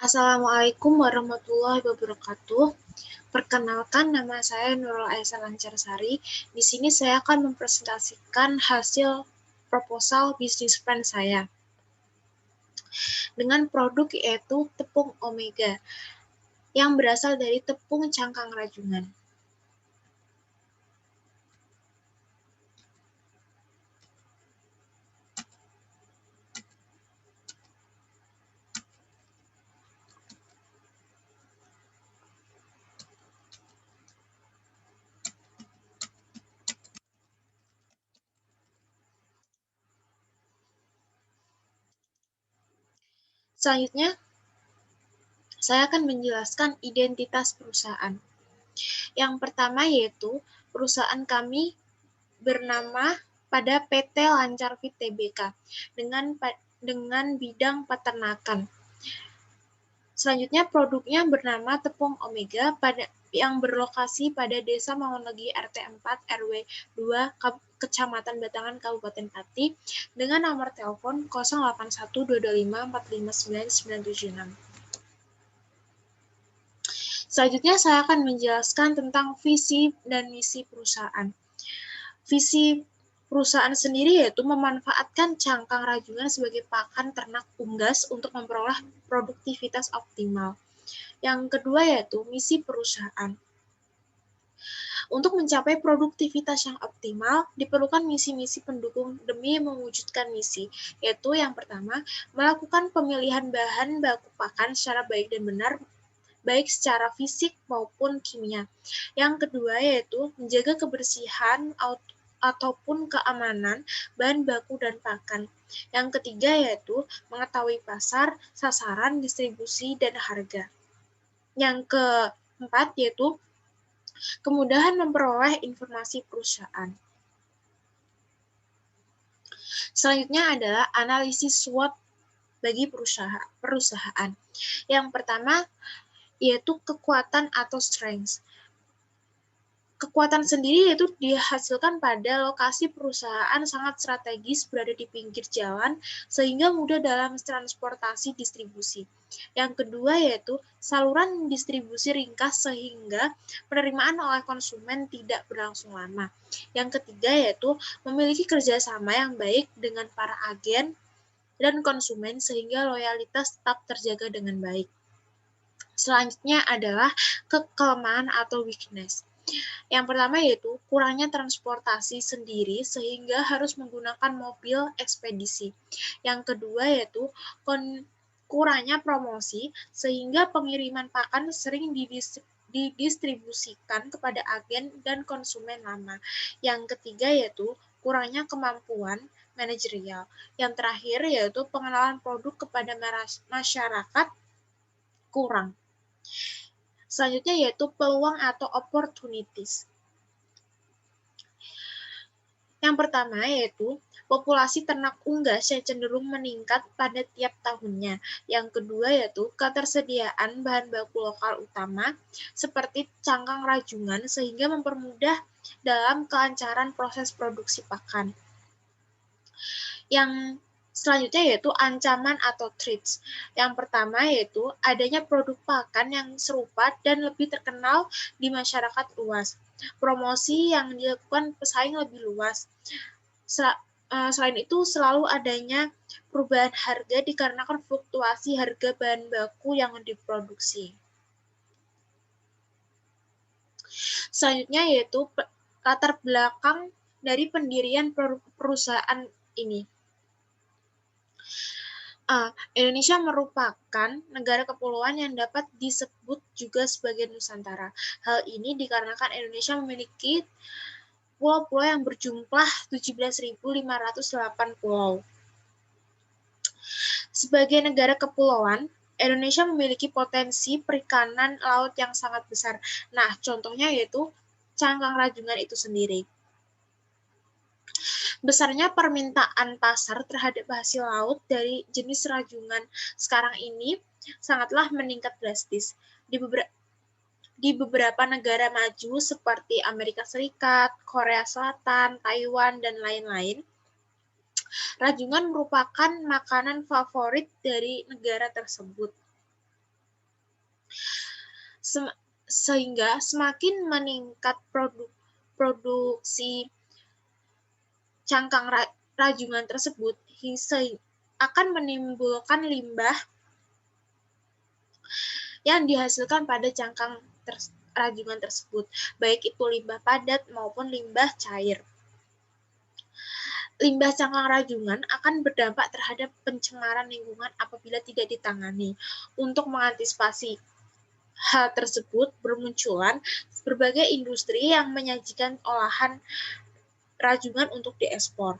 Assalamualaikum warahmatullahi wabarakatuh. Perkenalkan, nama saya Nurul Aisyah Lancarsari. Di sini saya akan mempresentasikan hasil proposal bisnis plan saya dengan produk yaitu tepung omega yang berasal dari tepung cangkang rajungan. Selanjutnya, saya akan menjelaskan identitas perusahaan. Yang pertama yaitu perusahaan kami bernama pada PT Lancar Fit Tbk dengan bidang peternakan. Selanjutnya produknya bernama tepung omega yang berlokasi pada Desa Mangunlegi RT 4 RW 2 Kecamatan Batangan Kabupaten Pati dengan nomor telepon 081225459976. Selanjutnya saya akan menjelaskan tentang visi dan misi perusahaan. Visi perusahaan sendiri yaitu memanfaatkan cangkang rajungan sebagai pakan ternak unggas untuk memperoleh produktivitas optimal. Yang kedua yaitu misi perusahaan. Untuk mencapai produktivitas yang optimal, diperlukan misi-misi pendukung demi mewujudkan misi, yaitu yang pertama, melakukan pemilihan bahan baku pakan secara baik dan benar, baik secara fisik maupun kimia. Yang kedua yaitu menjaga kebersihan ataupun keamanan bahan baku dan pakan. Yang ketiga yaitu mengetahui pasar, sasaran, distribusi, dan harga. Yang keempat yaitu kemudahan memperoleh informasi perusahaan. Selanjutnya adalah analisis SWOT bagi perusahaan. Yang pertama yaitu kekuatan atau strength. Kekuatan sendiri yaitu dihasilkan pada lokasi perusahaan sangat strategis berada di pinggir jalan sehingga mudah dalam transportasi distribusi. Yang kedua yaitu saluran distribusi ringkas sehingga penerimaan oleh konsumen tidak berlangsung lama. Yang ketiga yaitu memiliki kerjasama yang baik dengan para agen dan konsumen sehingga loyalitas tetap terjaga dengan baik. Selanjutnya adalah kelemahan atau weakness. Yang pertama yaitu kurangnya transportasi sendiri sehingga harus menggunakan mobil ekspedisi. Yang kedua yaitu kurangnya promosi sehingga pengiriman pakan sering didistribusikan kepada agen dan konsumen lama. Yang ketiga yaitu kurangnya kemampuan manajerial. Yang terakhir yaitu pengenalan produk kepada masyarakat kurang. Selanjutnya yaitu peluang atau opportunities. Yang pertama yaitu populasi ternak unggas yang cenderung meningkat pada tiap tahunnya. Yang kedua yaitu ketersediaan bahan baku lokal utama seperti cangkang rajungan sehingga mempermudah dalam kelancaran proses produksi pakan. Yang selanjutnya yaitu ancaman atau threats. Yang pertama yaitu adanya produk pakan yang serupa dan lebih terkenal di masyarakat luas. Promosi yang dilakukan pesaing lebih luas. Selain itu selalu adanya perubahan harga dikarenakan fluktuasi harga bahan baku yang diproduksi. Selanjutnya yaitu latar belakang dari pendirian perusahaan ini. Indonesia merupakan negara kepulauan yang dapat disebut juga sebagai Nusantara. Hal ini dikarenakan Indonesia memiliki pulau-pulau yang berjumlah 17.508 pulau. Sebagai negara kepulauan, Indonesia memiliki potensi perikanan laut yang sangat besar. Nah, contohnya yaitu cangkang rajungan itu sendiri. Besarnya permintaan pasar terhadap hasil laut dari jenis rajungan sekarang ini sangatlah meningkat drastis. Di beberapa negara maju seperti Amerika Serikat, Korea Selatan, Taiwan, dan lain-lain, rajungan merupakan makanan favorit dari negara tersebut. Sehingga semakin meningkat produksi cangkang rajungan tersebut akan menimbulkan limbah yang dihasilkan pada cangkang rajungan tersebut, baik itu limbah padat maupun limbah cair. Limbah cangkang rajungan akan berdampak terhadap pencemaran lingkungan apabila tidak ditangani. Untuk mengantisipasi hal tersebut, bermunculan berbagai industri yang menyajikan olahan rajungan untuk diekspor.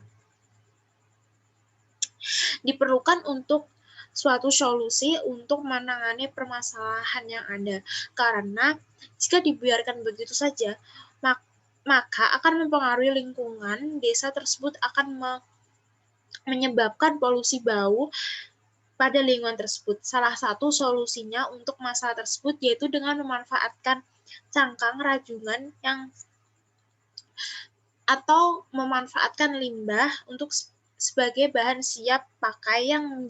Diperlukan untuk suatu solusi untuk menangani permasalahan yang ada. Karena jika dibiarkan begitu saja, maka akan mempengaruhi lingkungan desa tersebut, akan menyebabkan polusi bau pada lingkungan tersebut. Salah satu solusinya untuk masalah tersebut yaitu dengan memanfaatkan cangkang rajungan atau memanfaatkan limbah untuk sebagai bahan siap pakai yang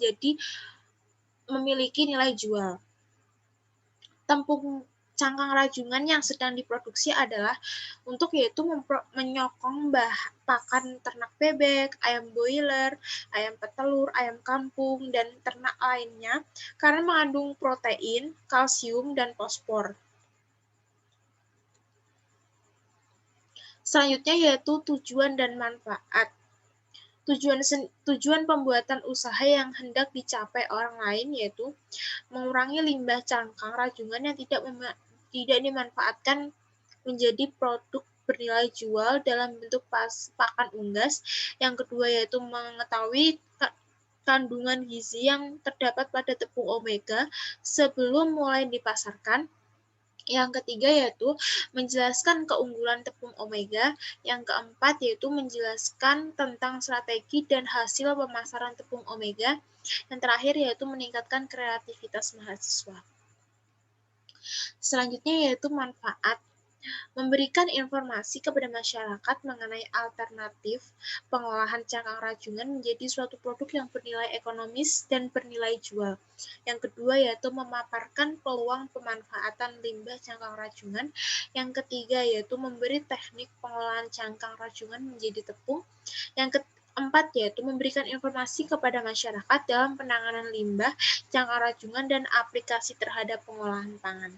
memiliki nilai jual. Tepung cangkang rajungan yang sedang diproduksi adalah untuk yaitu menyokong pakan ternak bebek, ayam broiler, ayam petelur, ayam kampung, dan ternak lainnya karena mengandung protein, kalsium, dan fosfor. Selanjutnya yaitu tujuan dan manfaat. Tujuan pembuatan usaha yang hendak dicapai orang lain yaitu mengurangi limbah cangkang rajungan yang tidak dimanfaatkan menjadi produk bernilai jual dalam bentuk pakan unggas. Yang kedua yaitu mengetahui kandungan gizi yang terdapat pada tepung omega sebelum mulai dipasarkan. Yang ketiga yaitu menjelaskan keunggulan tepung omega. Yang keempat yaitu menjelaskan tentang strategi dan hasil pemasaran tepung omega. Yang terakhir yaitu meningkatkan kreativitas mahasiswa. Selanjutnya yaitu manfaat. Memberikan informasi kepada masyarakat mengenai alternatif pengolahan cangkang rajungan menjadi suatu produk yang bernilai ekonomis dan bernilai jual. Yang kedua yaitu memaparkan peluang pemanfaatan limbah cangkang rajungan. Yang ketiga yaitu memberi teknik pengolahan cangkang rajungan menjadi tepung. Yang keempat yaitu memberikan informasi kepada masyarakat dalam penanganan limbah cangkang rajungan dan aplikasi terhadap pengolahan pangan.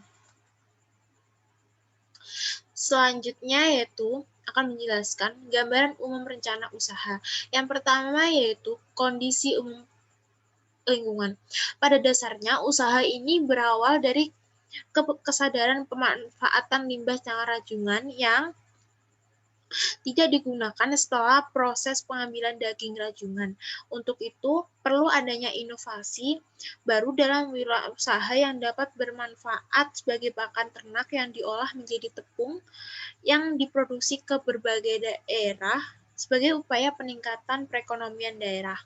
Selanjutnya yaitu akan menjelaskan gambaran umum rencana usaha. Yang pertama yaitu kondisi umum lingkungan. Pada dasarnya usaha ini berawal dari kesadaran pemanfaatan limbah cangkang rajungan yang tidak digunakan setelah proses pengambilan daging rajungan. Untuk itu, perlu adanya inovasi baru dalam wirausaha yang dapat bermanfaat sebagai pakan ternak yang diolah menjadi tepung yang diproduksi ke berbagai daerah sebagai upaya peningkatan perekonomian daerah.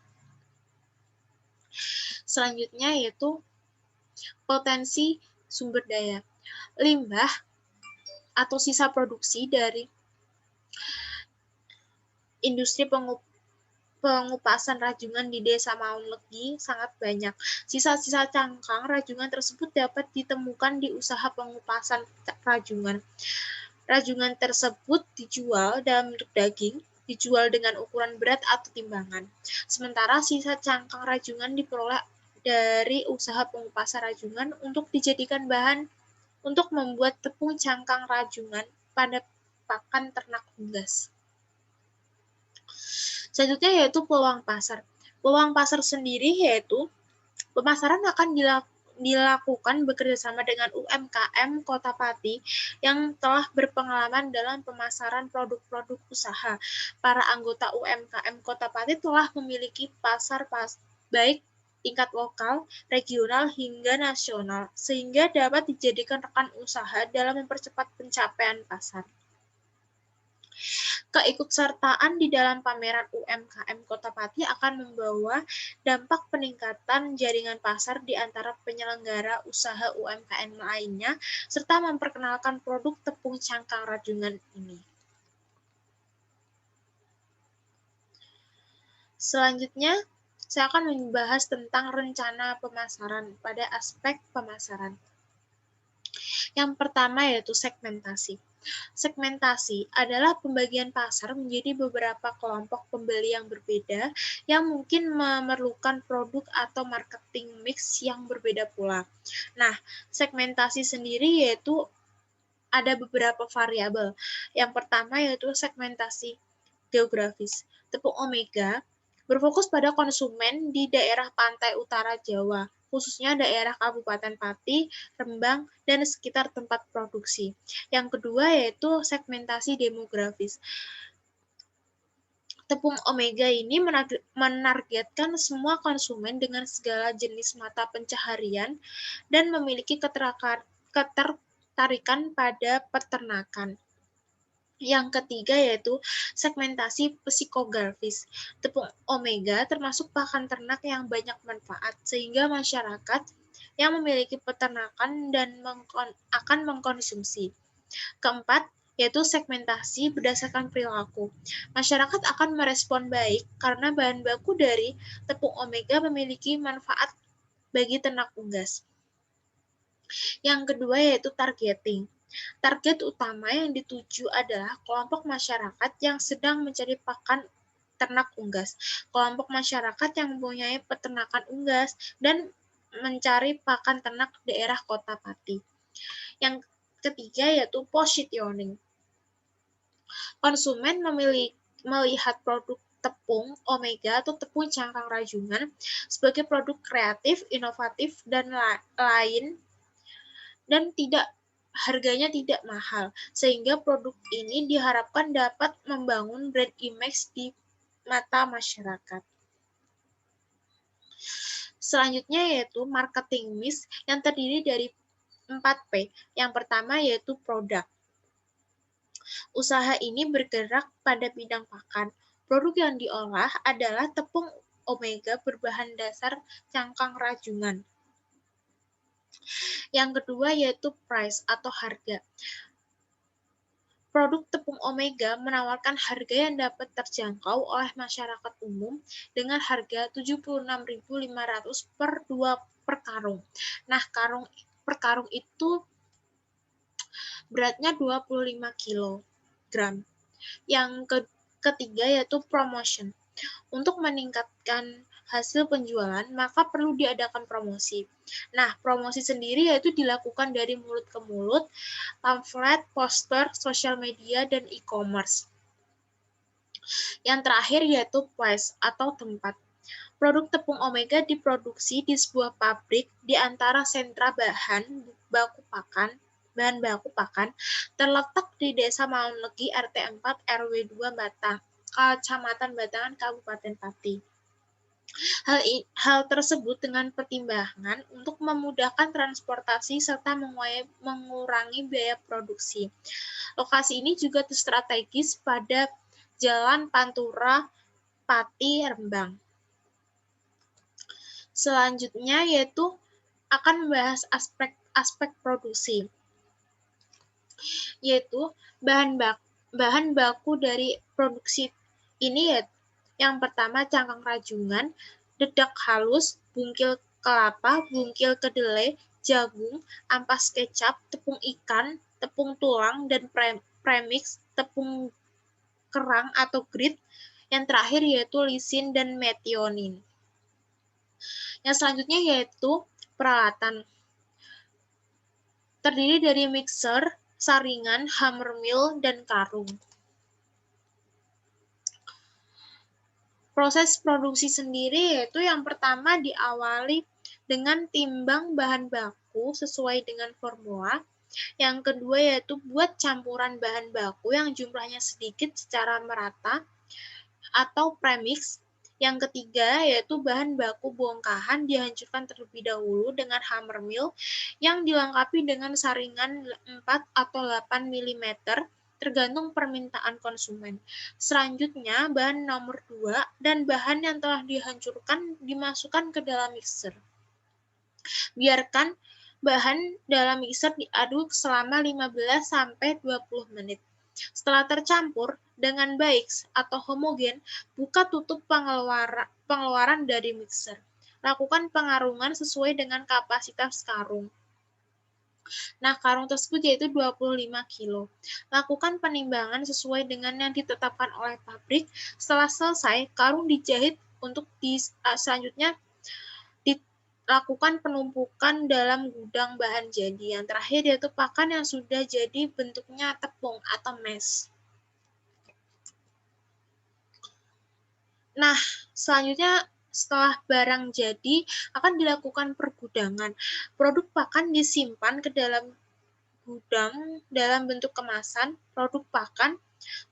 Selanjutnya yaitu potensi sumber daya. Limbah atau sisa produksi dari industri pengupasan rajungan di Desa Maunlegi sangat banyak. Sisa-sisa cangkang rajungan tersebut dapat ditemukan di usaha pengupasan rajungan. Rajungan tersebut dijual dalam bentuk daging, dijual dengan ukuran berat atau timbangan. Sementara sisa cangkang rajungan diperoleh dari usaha pengupasan rajungan untuk dijadikan bahan untuk membuat tepung cangkang rajungan pada pakan ternak unggas. Selanjutnya yaitu peluang pasar. Peluang pasar sendiri yaitu pemasaran akan dilakukan bekerjasama dengan UMKM Kota Pati yang telah berpengalaman dalam pemasaran produk-produk usaha. Para anggota UMKM Kota Pati telah memiliki pasar baik tingkat lokal, regional, hingga nasional, sehingga dapat dijadikan rekan usaha dalam mempercepat pencapaian pasar. Keikutsertaan di dalam pameran UMKM Kota Pati akan membawa dampak peningkatan jaringan pasar di antara penyelenggara usaha UMKM lainnya, serta memperkenalkan produk tepung cangkang rajungan ini. Selanjutnya, saya akan membahas tentang rencana pemasaran pada aspek pemasaran. Yang pertama yaitu segmentasi. Segmentasi adalah pembagian pasar menjadi beberapa kelompok pembeli yang berbeda yang mungkin memerlukan produk atau marketing mix yang berbeda pula. Nah, segmentasi sendiri yaitu ada beberapa variabel. Yang pertama yaitu segmentasi geografis. Tepung Omega berfokus pada konsumen di daerah pantai utara Jawa, khususnya daerah Kabupaten Pati, Rembang, dan sekitar tempat produksi. Yang kedua yaitu segmentasi demografis. Tepung Omega ini menargetkan semua konsumen dengan segala jenis mata pencaharian dan memiliki ketertarikan pada peternakan. Yang ketiga yaitu segmentasi psikografis. Tepung Omega termasuk pakan ternak yang banyak manfaat, sehingga masyarakat yang memiliki peternakan dan akan mengkonsumsi. Keempat, yaitu segmentasi berdasarkan perilaku. Masyarakat akan merespon baik karena bahan baku dari tepung Omega memiliki manfaat bagi ternak unggas. Yang kedua yaitu targeting. Target utama yang dituju adalah kelompok masyarakat yang sedang mencari pakan ternak unggas, kelompok masyarakat yang mempunyai peternakan unggas, dan mencari pakan ternak daerah kota Pati. Yang ketiga yaitu positioning. Konsumen melihat produk tepung Omega atau tepung cangkang rajungan sebagai produk kreatif, inovatif, dan lain dan harganya tidak mahal, sehingga produk ini diharapkan dapat membangun brand image di mata masyarakat. Selanjutnya yaitu marketing mix yang terdiri dari 4P. Yang pertama yaitu produk. Usaha ini bergerak pada bidang pakan. Produk yang diolah adalah tepung Omega berbahan dasar cangkang rajungan. Yang kedua yaitu price atau harga. Produk tepung Omega menawarkan harga yang dapat terjangkau oleh masyarakat umum dengan harga Rp76.500 per karung. Nah, per karung itu beratnya 25 kg. Yang ketiga yaitu promotion. Untuk meningkatkan hasil penjualan, maka perlu diadakan promosi. Nah, promosi sendiri yaitu dilakukan dari mulut ke mulut, pamflet, poster, sosial media, dan e-commerce. Yang terakhir yaitu place atau tempat. Produk tepung Omega diproduksi di sebuah pabrik di antara sentra bahan baku pakan terletak di Desa Maunlegi RT 4 RW 2 Batang, Kecamatan Batangan, Kabupaten Pati. Hal tersebut dengan pertimbangan untuk memudahkan transportasi serta mengurangi biaya produksi. Lokasi ini juga strategis pada Jalan Pantura Pati Rembang. Selanjutnya yaitu akan membahas aspek produksi, yaitu bahan baku dari produksi ini yaitu yang pertama cangkang rajungan, dedak halus, bungkil kelapa, bungkil kedelai, jagung, ampas kecap, tepung ikan, tepung tulang, dan premix, tepung kerang atau grit. Yang terakhir yaitu lisin dan metionin. Yang selanjutnya yaitu peralatan. Terdiri dari mixer, saringan, hammer mill, dan karung. Proses produksi sendiri yaitu yang pertama diawali dengan timbang bahan baku sesuai dengan formula. Yang kedua yaitu buat campuran bahan baku yang jumlahnya sedikit secara merata atau premix. Yang ketiga yaitu bahan baku bongkahan dihancurkan terlebih dahulu dengan hammer mill yang dilengkapi dengan saringan 4 atau 8 mm tergantung permintaan konsumen. Selanjutnya, bahan nomor 2 dan bahan yang telah dihancurkan dimasukkan ke dalam mixer. Biarkan bahan dalam mixer diaduk selama 15-20 menit. Setelah tercampur dengan baik atau homogen, buka tutup pengeluaran dari mixer. Lakukan pengarungan sesuai dengan kapasitas karung. Nah, karung tersebut yaitu 25 kilo. Lakukan penimbangan sesuai dengan yang ditetapkan oleh pabrik. Setelah selesai, karung dijahit untuk selanjutnya dilakukan penumpukan dalam gudang bahan jadi. Yang terakhir yaitu pakan yang sudah jadi bentuknya tepung atau mesh. Nah, selanjutnya setelah barang jadi akan dilakukan pergudangan. Produk pakan disimpan ke dalam gudang dalam bentuk kemasan. Produk pakan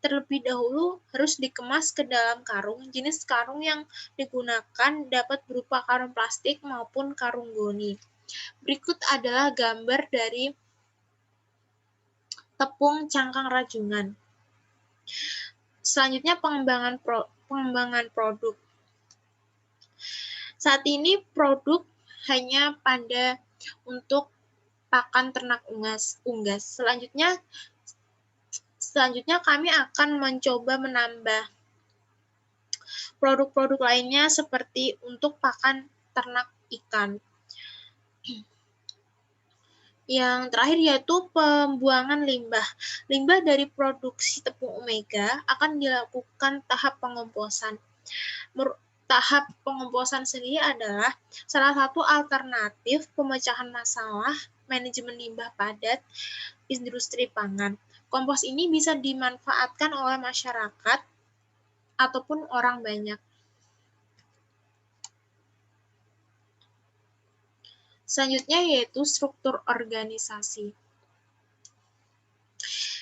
terlebih dahulu harus dikemas ke dalam karung. Jenis karung yang digunakan dapat berupa karung plastik maupun karung goni. Berikut adalah gambar dari tepung cangkang rajungan. Selanjutnya pengembangan produk. Saat ini produk hanya pada untuk pakan ternak unggas. Selanjutnya kami akan mencoba menambah produk-produk lainnya seperti untuk pakan ternak ikan. Yang terakhir yaitu pembuangan limbah. Limbah dari produksi tepung omega akan dilakukan tahap pengomposan. Tahap pengomposan sendiri adalah salah satu alternatif pemecahan masalah manajemen limbah padat industri pangan. Kompos ini bisa dimanfaatkan oleh masyarakat ataupun orang banyak. Selanjutnya yaitu struktur organisasi,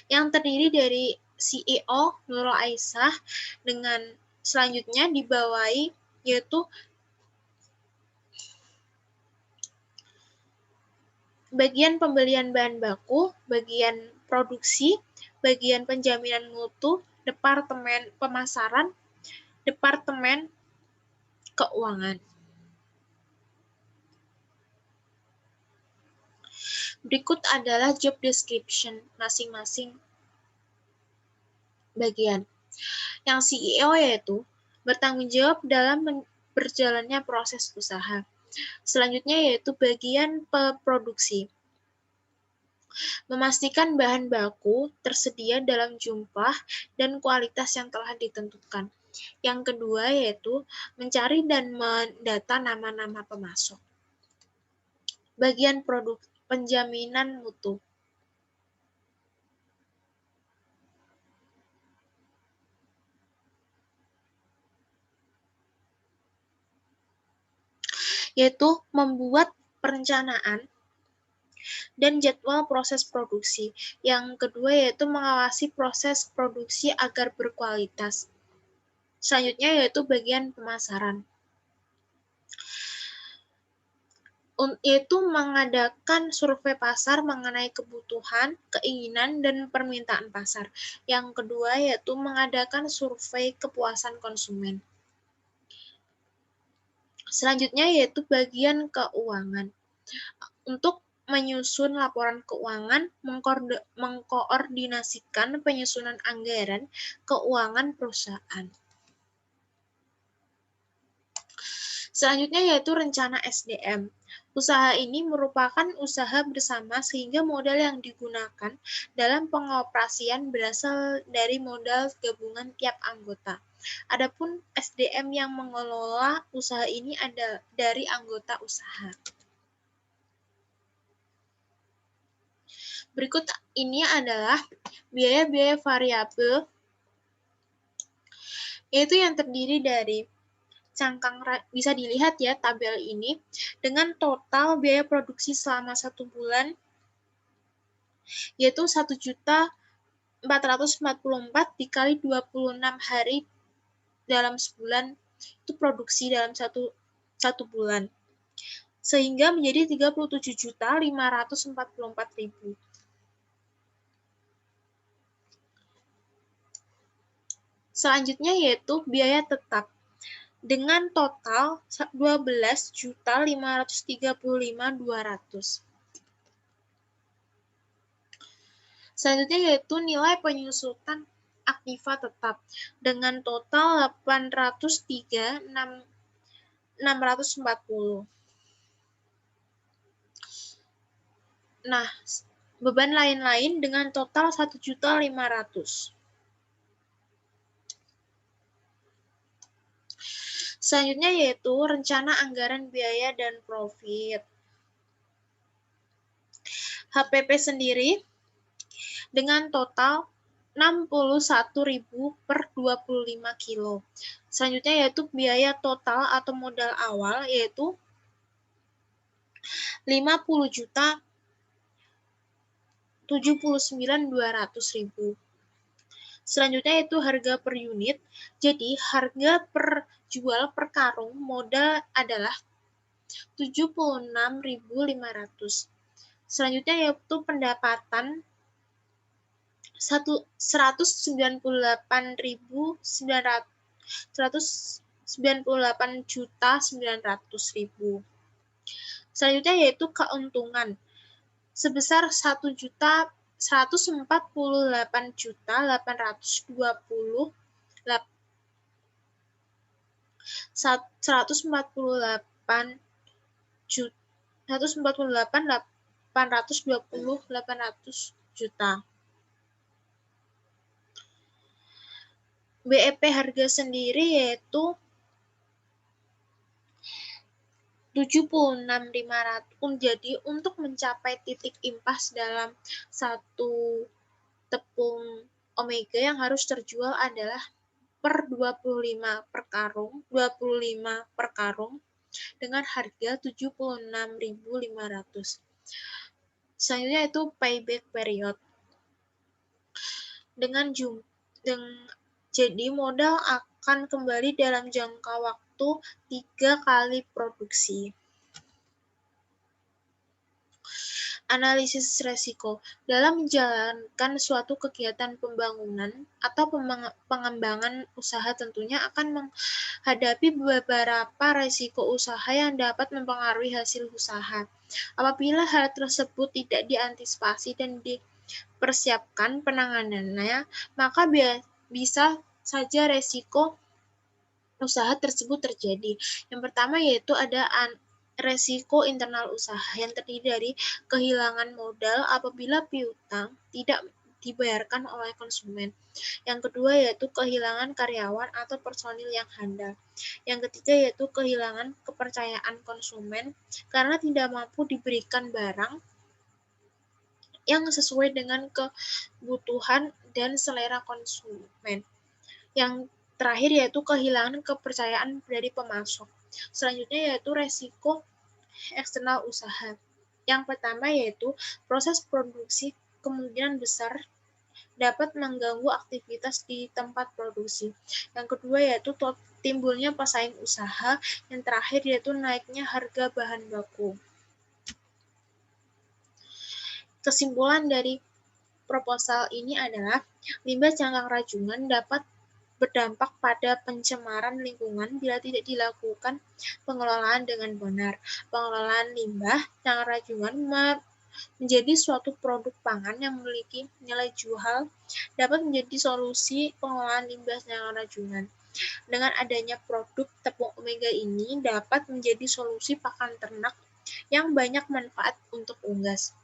yang terdiri dari CEO Nurul Aisyah dengan selanjutnya dibawahi yaitu bagian pembelian bahan baku, bagian produksi, bagian penjaminan mutu, departemen pemasaran, departemen keuangan. Berikut adalah job description masing-masing bagian. Yang CEO yaitu bertanggung jawab dalam berjalannya proses usaha. Selanjutnya yaitu bagian produksi. Memastikan bahan baku tersedia dalam jumlah dan kualitas yang telah ditentukan. Yang kedua yaitu mencari dan mendata nama-nama pemasok. Bagian produk penjaminan mutu. Yaitu membuat perencanaan dan jadwal proses produksi. Yang kedua yaitu mengawasi proses produksi agar berkualitas. Selanjutnya yaitu bagian pemasaran, yaitu mengadakan survei pasar mengenai kebutuhan, keinginan, dan permintaan pasar. Yang kedua yaitu mengadakan survei kepuasan konsumen. Selanjutnya yaitu bagian keuangan, untuk menyusun laporan keuangan, mengkoordinasikan penyusunan anggaran keuangan perusahaan. Selanjutnya yaitu rencana SDM. Usaha ini merupakan usaha bersama sehingga modal yang digunakan dalam pengoperasian berasal dari modal gabungan tiap anggota. Adapun SDM yang mengelola usaha ini ada dari anggota usaha. Berikut ini adalah biaya-biaya variabel, yaitu yang terdiri dari cangkang, bisa dilihat ya tabel ini, dengan total biaya produksi selama 1 bulan, yaitu 1.444 dikali 26 hari dalam sebulan, itu produksi dalam satu bulan. Sehingga menjadi 37.544.000. Selanjutnya yaitu biaya tetap dengan total 12.535.200. Selanjutnya yaitu nilai penyusutan aktiva tetap dengan total 803.640. Nah, beban lain-lain dengan total 1.500.000. Selanjutnya yaitu rencana anggaran biaya dan profit. HPP sendiri dengan total 61.000 per 25 kilo. Selanjutnya yaitu biaya total atau modal awal yaitu 50 juta 79.200.000. Selanjutnya yaitu harga per unit. Jadi harga per jual per karung modal adalah 76.500. Selanjutnya yaitu pendapatan 198.900.000. Selanjutnya yaitu keuntungan sebesar 148.800 juta. BEP harga sendiri yaitu 76.500. Jadi untuk mencapai titik impas dalam satu tepung omega yang harus terjual adalah per 25 per karung dengan harga 76.500. Selanjutnya itu payback period. Jadi modal akan kembali dalam jangka waktu 3 kali produksi. Analisis resiko. Dalam menjalankan suatu kegiatan pembangunan atau pengembangan usaha tentunya akan menghadapi beberapa resiko usaha yang dapat mempengaruhi hasil usaha. Apabila hal tersebut tidak diantisipasi dan dipersiapkan penanganannya, maka bisa saja resiko usaha tersebut terjadi. Yang pertama yaitu ada resiko internal usaha yang terdiri dari kehilangan modal apabila piutang tidak dibayarkan oleh konsumen. Yang kedua yaitu kehilangan karyawan atau personil yang handal. Yang ketiga yaitu kehilangan kepercayaan konsumen karena tidak mampu diberikan barang yang sesuai dengan kebutuhan dan selera konsumen. Yang terakhir yaitu kehilangan kepercayaan dari pemasok. Selanjutnya yaitu resiko eksternal usaha. Yang pertama yaitu proses produksi kemungkinan besar dapat mengganggu aktivitas di tempat produksi. Yang kedua yaitu timbulnya pesaing usaha. Yang terakhir yaitu naiknya harga bahan baku. Kesimpulan dari proposal ini adalah limbah cangkang rajungan dapat berdampak pada pencemaran lingkungan bila tidak dilakukan pengelolaan dengan benar. Pengelolaan limbah cangkang rajungan menjadi suatu produk pangan yang memiliki nilai jual dapat menjadi solusi pengelolaan limbah cangkang rajungan. Dengan adanya produk tepung omega ini dapat menjadi solusi pakan ternak yang banyak manfaat untuk unggas.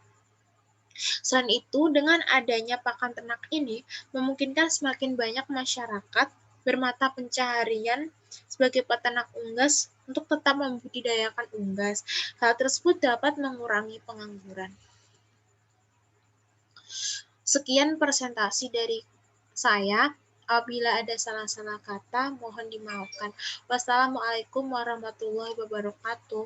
Selain itu, dengan adanya pakan ternak ini, memungkinkan semakin banyak masyarakat bermata pencaharian sebagai peternak unggas untuk tetap membudidayakan unggas. Hal tersebut dapat mengurangi pengangguran. Sekian presentasi dari saya. Apabila ada salah-salah kata, mohon dimaafkan. Wassalamualaikum warahmatullahi wabarakatuh.